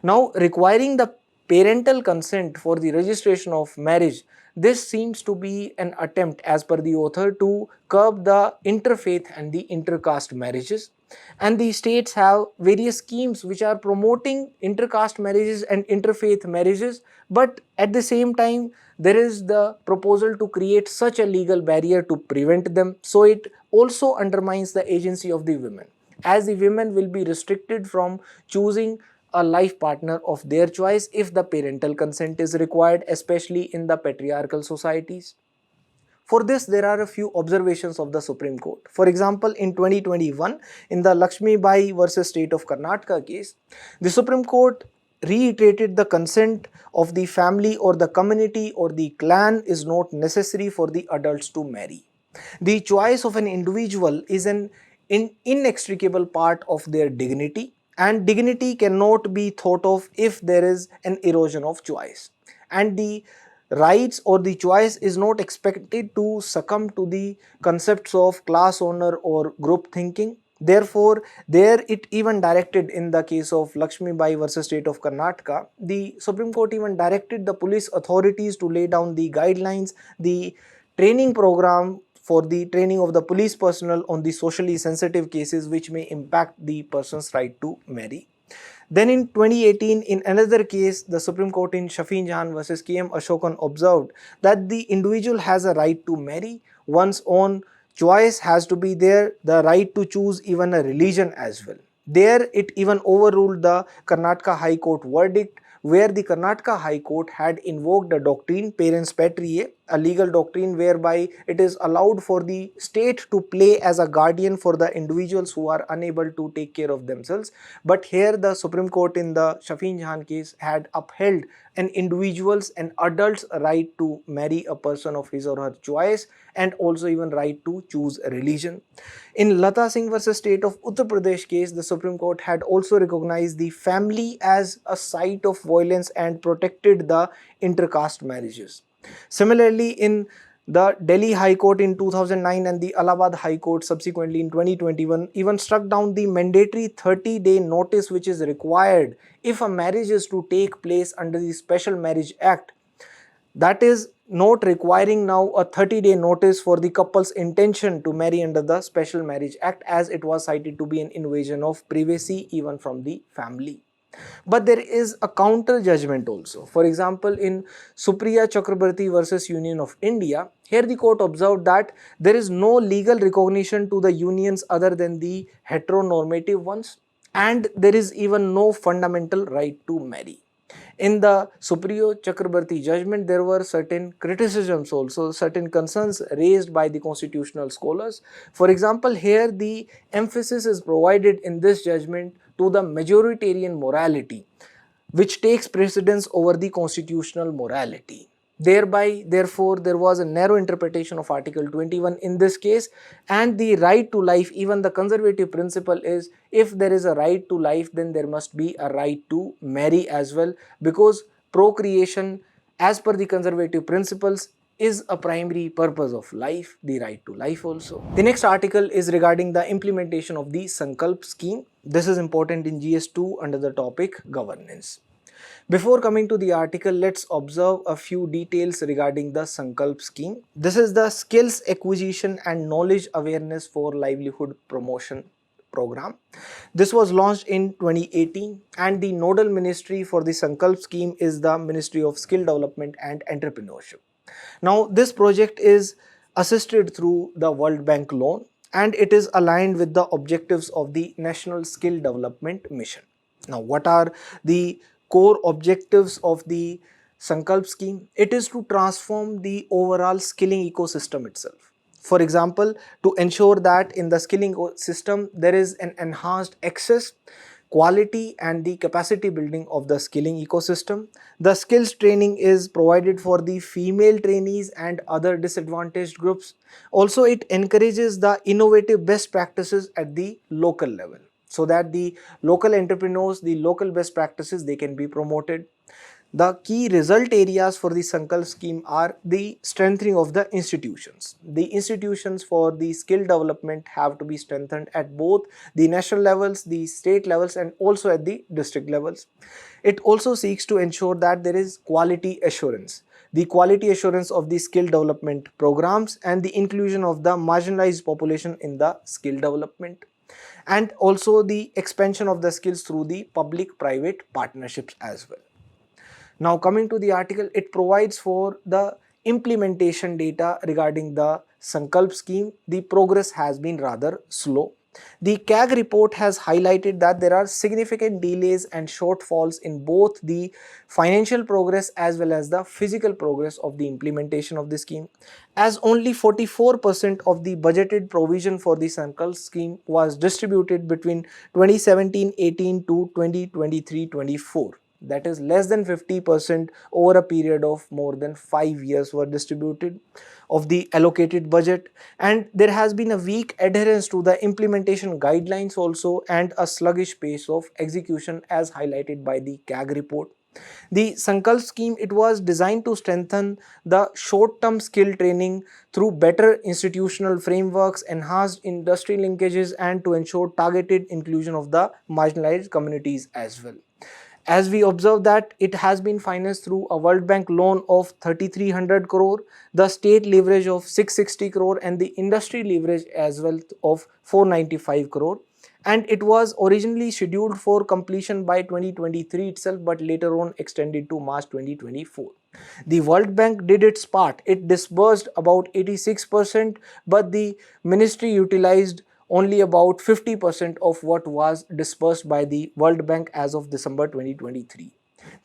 Now, requiring the parental consent for the registration of marriage, this seems to be an attempt, as per the author, to curb the interfaith and the intercaste marriages. And the states have various schemes which are promoting intercaste marriages and interfaith marriages, but at the same time there is the proposal to create such a legal barrier to prevent them, so it also undermines the agency of the women, as the women will be restricted from choosing a life partner of their choice if the parental consent is required, especially in the patriarchal societies. For this, there are a few observations of the Supreme Court. For example, in 2021, in the Lakshmi Bai versus State of Karnataka case, the Supreme Court reiterated the consent of the family or the community or the clan is not necessary for the adults to marry. The choice of an individual is an inextricable part of their dignity, and dignity cannot be thought of if there is an erosion of choice. And the rights or the choice is not expected to succumb to the concepts of class honor or group thinking. Therefore, there it even directed, in the case of Lakshmi Bai versus State of Karnataka, the Supreme Court even directed the police authorities to lay down the guidelines, the training program for the training of the police personnel on the socially sensitive cases which may impact the person's right to marry. Then in 2018, in another case, the Supreme Court in Shafin Jahan versus KM Ashokan observed that the individual has a right to marry, one's own choice has to be there, the right to choose even a religion as well. There it even overruled the Karnataka High Court verdict, where the Karnataka High Court had invoked the doctrine parens patriae, a legal doctrine whereby it is allowed for the state to play as a guardian for the individuals who are unable to take care of themselves. But here the Supreme Court in the Shafin Jahan case had upheld an individual's, an adult's right to marry a person of his or her choice, and also even right to choose a religion. In Lata Singh versus State of Uttar Pradesh case, the Supreme Court had also recognized the family as a site of violence and protected the intercaste marriages. Similarly, in the Delhi High Court in 2009 and the Allahabad High Court subsequently in 2021 even struck down the mandatory 30-day notice which is required if a marriage is to take place under the Special Marriage Act. That is not requiring now a 30-day notice for the couple's intention to marry under the Special Marriage Act, as it was cited to be an invasion of privacy even from the family. But there is a counter judgment also. For example, in Supriya Chakrabarti versus Union of India, here the court observed that there is no legal recognition to the unions other than the heteronormative ones, and there is even no fundamental right to marry. In the Supriya Chakrabarti judgment, there were certain criticisms also, certain concerns raised by the constitutional scholars. For example, here the emphasis is provided in this judgment to the majoritarian morality, which takes precedence over the constitutional morality. Thereby, therefore, there was a narrow interpretation of Article 21 in this case, and the right to life, even the conservative principle is, if there is a right to life, then there must be a right to marry as well, because procreation, as per the conservative principles, is a primary purpose of life, the right to life also. The next article is regarding the implementation of the Sankalp scheme. This is important in GS2 under the topic governance. Before coming to the article, let's observe a few details regarding the Sankalp scheme. This is the skills acquisition and knowledge awareness for livelihood promotion program. This was launched in 2018, and the nodal ministry for the Sankalp scheme is the Ministry of Skill Development and Entrepreneurship. Now, this project is assisted through the World Bank loan, and it is aligned with the objectives of the National Skill Development Mission. Now, what are the core objectives of the Sankalp scheme? It is to transform the overall skilling ecosystem itself. For example, to ensure that in the skilling system there is an enhanced access, quality and the capacity building of the skilling ecosystem. The skills training is provided for the female trainees and other disadvantaged groups. Also, it encourages the innovative best practices at the local level, so that the local entrepreneurs, the local best practices, they can be promoted. The key result areas for the Sankalp scheme are the strengthening of the institutions. The institutions for the skill development have to be strengthened at both the national levels, the state levels and also at the district levels. It also seeks to ensure that there is quality assurance. The quality assurance of the skill development programs and the inclusion of the marginalized population in the skill development, and also the expansion of the skills through the public-private partnerships as well. Now, coming to the article, it provides for the implementation data regarding the Sankalp scheme. The progress has been rather slow. The CAG report has highlighted that there are significant delays and shortfalls in both the financial progress as well as the physical progress of the implementation of the scheme, as only 44% of the budgeted provision for the Sankalp scheme was distributed between 2017-18 to 2023-24. That is less than 50% over a period of more than 5 years were distributed of the allocated budget, and there has been a weak adherence to the implementation guidelines also, and a sluggish pace of execution as highlighted by the CAG report. The Sankalp scheme, it was designed to strengthen the short-term skill training through better institutional frameworks, enhanced industry linkages, and to ensure targeted inclusion of the marginalized communities as well. As we observe that it has been financed through a World Bank loan of 3,300 crore, the state leverage of 660 crore and the industry leverage as well of 495 crore. And it was originally scheduled for completion by 2023 itself, but later on extended to March 2024. The World Bank did its part. It disbursed about 86%, but the ministry utilized only about 50% of what was disbursed by the World Bank as of December 2023.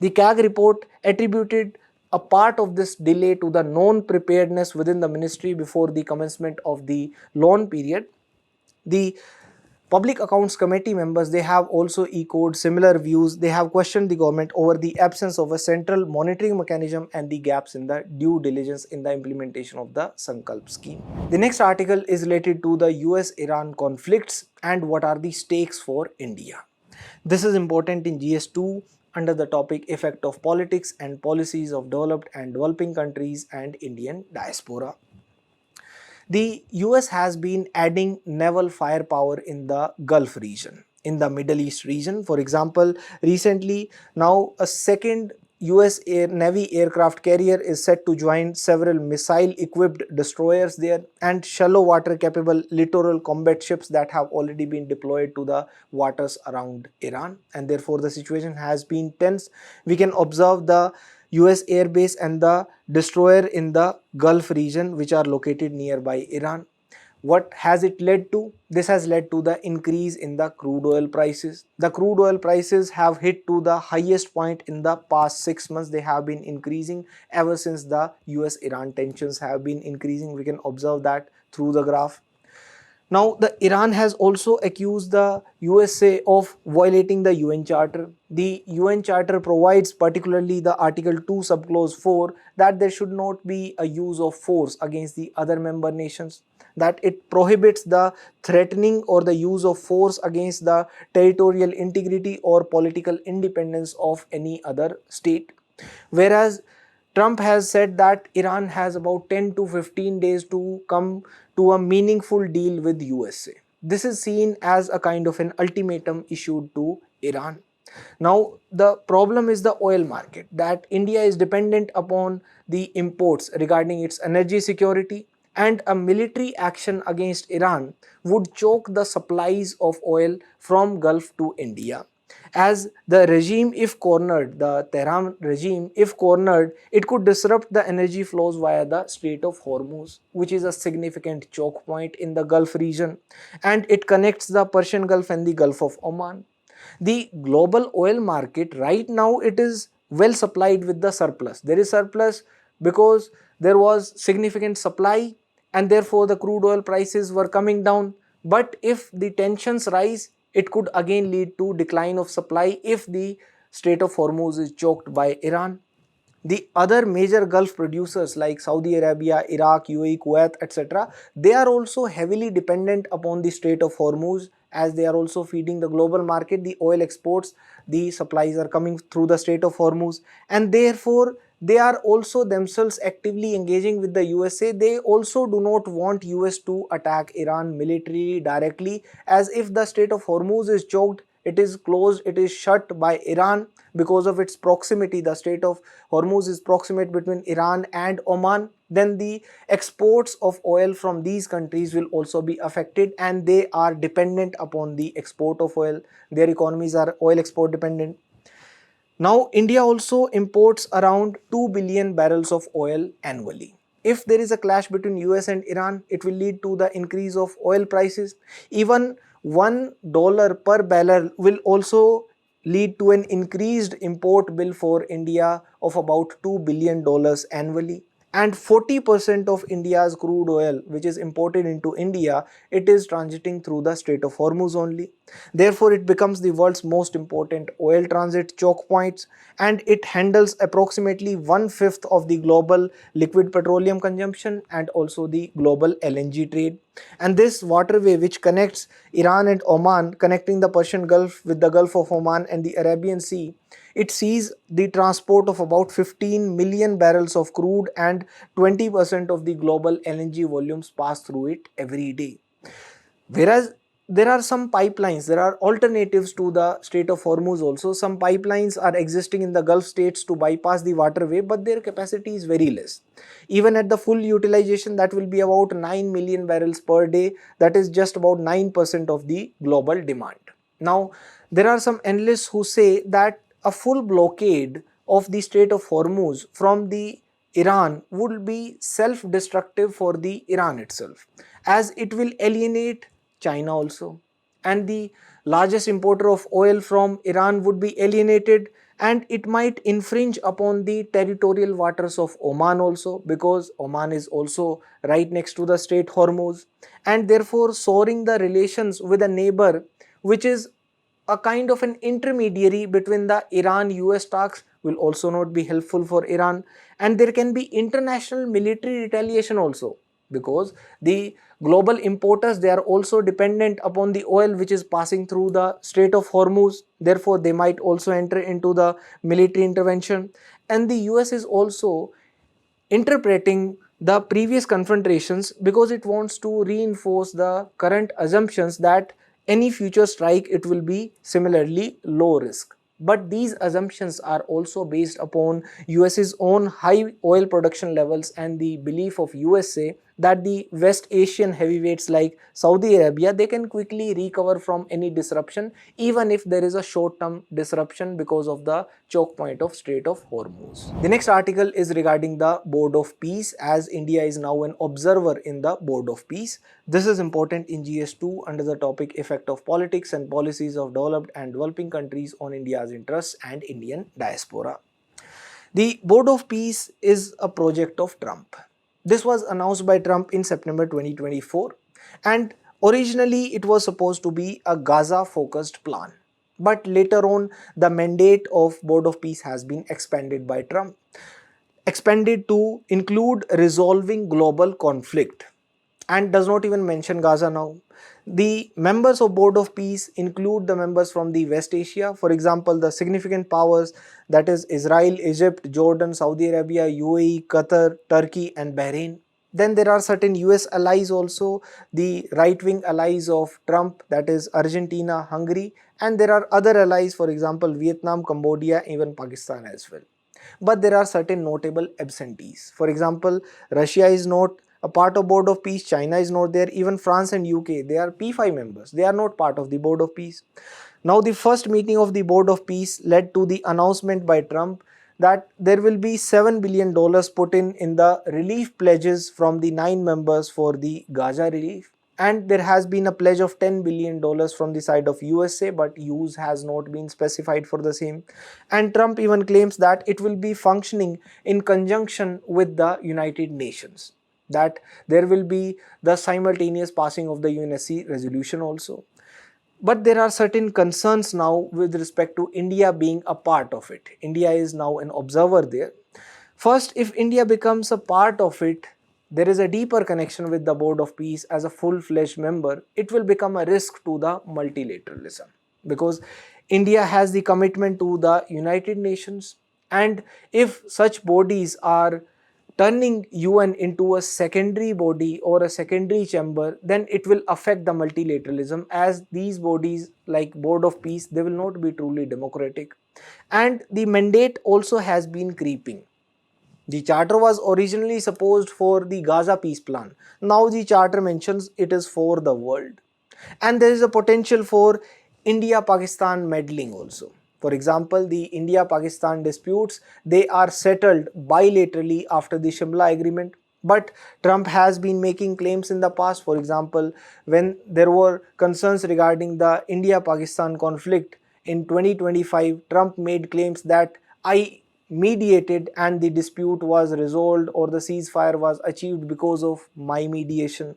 The CAG report attributed a part of this delay to the known preparedness within the ministry before the commencement of the loan period. The Public Accounts Committee members, they have also echoed similar views. They have questioned the government over the absence of a central monitoring mechanism and the gaps in the due diligence in the implementation of the Sankalp scheme. The next article is related to the US-Iran conflicts and what are the stakes for India. This is important in GS2 under the topic Effect of Politics and Policies of Developed and Developing Countries and Indian Diaspora. The US has been adding naval firepower in the Gulf region, in the Middle East region. For example, recently now a second US Navy aircraft carrier is set to join several missile-equipped destroyers there and shallow water capable littoral combat ships that have already been deployed to the waters around Iran, and therefore the situation has been tense. We can observe the US airbase and the destroyer in the Gulf region which are located nearby Iran. What has it led to? This has led to the increase in the crude oil prices. The crude oil prices have hit to the highest point in the past 6 months. They have been increasing ever since the US-Iran tensions have been increasing. We can observe that through the graph. Now, the Iran has also accused the USA of violating the UN Charter. The UN Charter provides, particularly the Article 2 subclause 4, that there should not be a use of force against the other member nations, that it prohibits the threatening or the use of force against the territorial integrity or political independence of any other state. Whereas Trump has said that Iran has about 10 to 15 days to come to a meaningful deal with USA. This is seen as a kind of an ultimatum issued to Iran. Now, the problem is the oil market, that India is dependent upon the imports regarding its energy security, and a military action against Iran would choke the supplies of oil from Gulf to India. As the regime, if cornered, the Tehran regime, if cornered, it could disrupt the energy flows via the Strait of Hormuz, which is a significant choke point in the Gulf region, and it connects the Persian Gulf and the Gulf of Oman. The global oil market right now, it is well supplied with the surplus. There is surplus because there was significant supply and therefore the crude oil prices were coming down. But if the tensions rise, it could again lead to decline of supply if the Strait of Hormuz is choked by Iran. The other major Gulf producers like Saudi Arabia, Iraq, UAE, Kuwait, etc., they are also heavily dependent upon the Strait of Hormuz, as they are also feeding the global market. The oil exports, the supplies are coming through the Strait of Hormuz, and therefore they are also themselves actively engaging with the USA. They also do not want US to attack Iran militarily directly, as if the Strait of Hormuz is choked, it is closed, it is shut by Iran because of its proximity. The Strait of Hormuz is proximate between Iran and Oman. Then the exports of oil from these countries will also be affected, and they are dependent upon the export of oil. Their economies are oil export dependent. Now, India also imports around 2 billion barrels of oil annually. If there is a clash between US and Iran, it will lead to the increase of oil prices. Even $1 per barrel will also lead to an increased import bill for India of about $2 billion annually. And 40% of India's crude oil which is imported into India, it is transiting through the Strait of Hormuz only. Therefore, it becomes the world's most important oil transit choke points, and it handles approximately 1/5 of the global liquid petroleum consumption and also the global LNG trade. And this waterway which connects Iran and Oman, connecting the Persian Gulf with the Gulf of Oman and the Arabian Sea, it sees the transport of about 15 million barrels of crude, and 20% of the global LNG volumes pass through it every day. Whereas there are some pipelines, there are alternatives to the Strait of Hormuz also. Some pipelines are existing in the Gulf states to bypass the waterway, but their capacity is very less. Even at the full utilization, that will be about 9 million barrels per day. That is just about 9% of the global demand. Now, there are some analysts who say that a full blockade of the Strait of Hormuz from the Iran would be self-destructive for the Iran itself, as it will alienate China also, and the largest importer of oil from Iran would be alienated. and it might infringe upon the territorial waters of Oman also, because Oman is also right next to the Strait Hormuz, and therefore soaring the relations with a neighbor which is a kind of an intermediary between the Iran-US talks will also not be helpful for Iran, and there can be international military retaliation also, because the global importers, they are also dependent upon the oil which is passing through the Strait of Hormuz. Therefore they might also enter into the military intervention, and the US is also interpreting the previous confrontations because it wants to reinforce the current assumptions that any future strike, it will be similarly low risk. But these assumptions are also based upon US's own high oil production levels and the belief of USA that the West Asian heavyweights like Saudi Arabia, they can quickly recover from any disruption, even if there is a short-term disruption because of the choke point of Strait of Hormuz. The next article is regarding the Board of Peace, as India is now an observer in the Board of Peace. This is important in GS2 under the topic Effect of Politics and Policies of Developed and Developing Countries on India's Interests and Indian Diaspora. The Board of Peace is a project of Trump. This was announced by Trump in September 2024, and originally it was supposed to be a Gaza focused plan. But later on, the mandate of Board of Peace has been expanded by Trump, expanded to include resolving global conflict, and does not even mention Gaza now. The members of Board of Peace include the members from the West Asia, for example, the significant powers, that is Israel, Egypt, Jordan, Saudi Arabia, UAE, Qatar, Turkey and Bahrain. Then there are certain US allies also, the right-wing allies of Trump, that is Argentina, Hungary, and there are other allies, for example, Vietnam, Cambodia, even Pakistan as well. But there are certain notable absentees. For example, Russia is not a part of Board of Peace, China is not there, even France and UK, they are P5 members, they are not part of the Board of Peace. Now the first meeting of the Board of Peace led to the announcement by Trump that there will be $7 billion put in the relief pledges from the 9 members for the Gaza relief. And there has been a pledge of $10 billion from the side of USA, but use has not been specified for the same. And Trump even claims that it will be functioning in conjunction with the United Nations, that there will be the simultaneous passing of the UNSC resolution also. But there are certain concerns now with respect to India being a part of it. India is now an observer there. First, if India becomes a part of it, there is a deeper connection with the Board of Peace as a full-fledged member. It will become a risk to the multilateralism, because India has the commitment to the United Nations, and if such bodies are turning UN into a secondary body or a secondary chamber, then it will affect the multilateralism, as these bodies like Board of Peace, they will not be truly democratic. And the mandate also has been creeping. The charter was originally supposed for the Gaza peace plan. Now the charter mentions it is for the world. And there is a potential for India-Pakistan meddling also. For example, the India-Pakistan disputes, they are settled bilaterally after the Shimla agreement. But Trump has been making claims in the past. For example, when there were concerns regarding the India-Pakistan conflict in 2025, Trump made claims that I mediated and the dispute was resolved, or the ceasefire was achieved because of my mediation.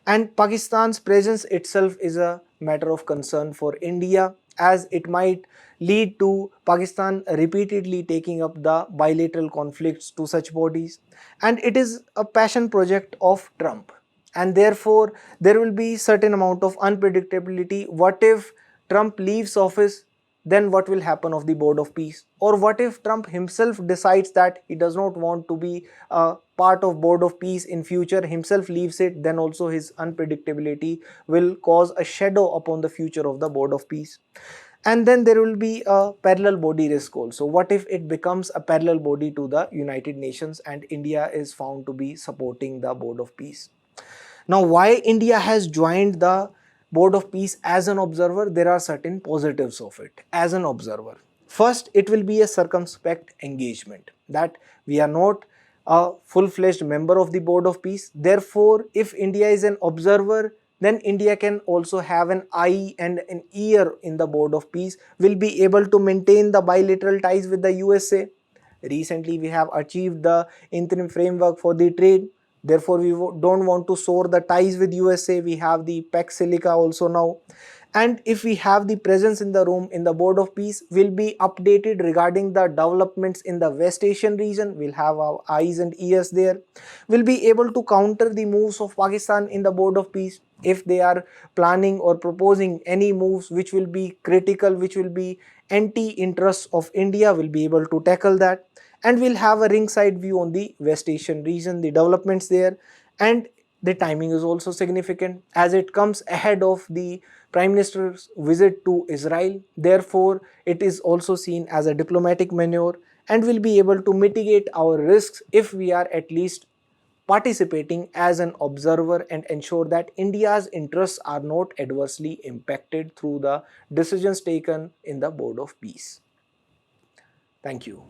And Pakistan's presence itself is a matter of concern for India, as it might lead to Pakistan repeatedly taking up the bilateral conflicts to such bodies. And it is a passion project of Trump, and therefore there will be certain amount of unpredictability. What if Trump leaves office? Then what will happen of the Board of Peace? Or what if Trump himself decides that he does not want to be a part of Board of Peace in future, himself leaves it? Then also his unpredictability will cause a shadow upon the future of the Board of Peace. And then there will be a parallel body risk also. What if it becomes a parallel body to the United Nations and India is found to be supporting the Board of Peace? Now, why India has joined the Board of Peace as an observer? There are certain positives of it as an observer. First, it will be a circumspect engagement, that we are not a full-fledged member of the Board of Peace. Therefore, if India is an observer, then India can also have an eye and an ear in the Board of Peace, will be able to maintain the bilateral ties with the USA. Recently, we have achieved the interim framework for the trade. Therefore, we don't want to soar the ties with USA. We have the Pax Silica also now. And if we have the presence in the room in the Board of Peace, we'll be updated regarding the developments in the West Asian region. We'll have our eyes and ears there. We'll be able to counter the moves of Pakistan in the Board of Peace. If they are planning or proposing any moves which will be critical, which will be anti-interests of India, will be able to tackle that. And we'll have a ringside view on the West Asian region, the developments there. And the timing is also significant as it comes ahead of the Prime Minister's visit to Israel. Therefore, it is also seen as a diplomatic maneuver and will be able to mitigate our risks if we are at least participating as an observer and ensure that India's interests are not adversely impacted through the decisions taken in the Board of Peace. Thank you.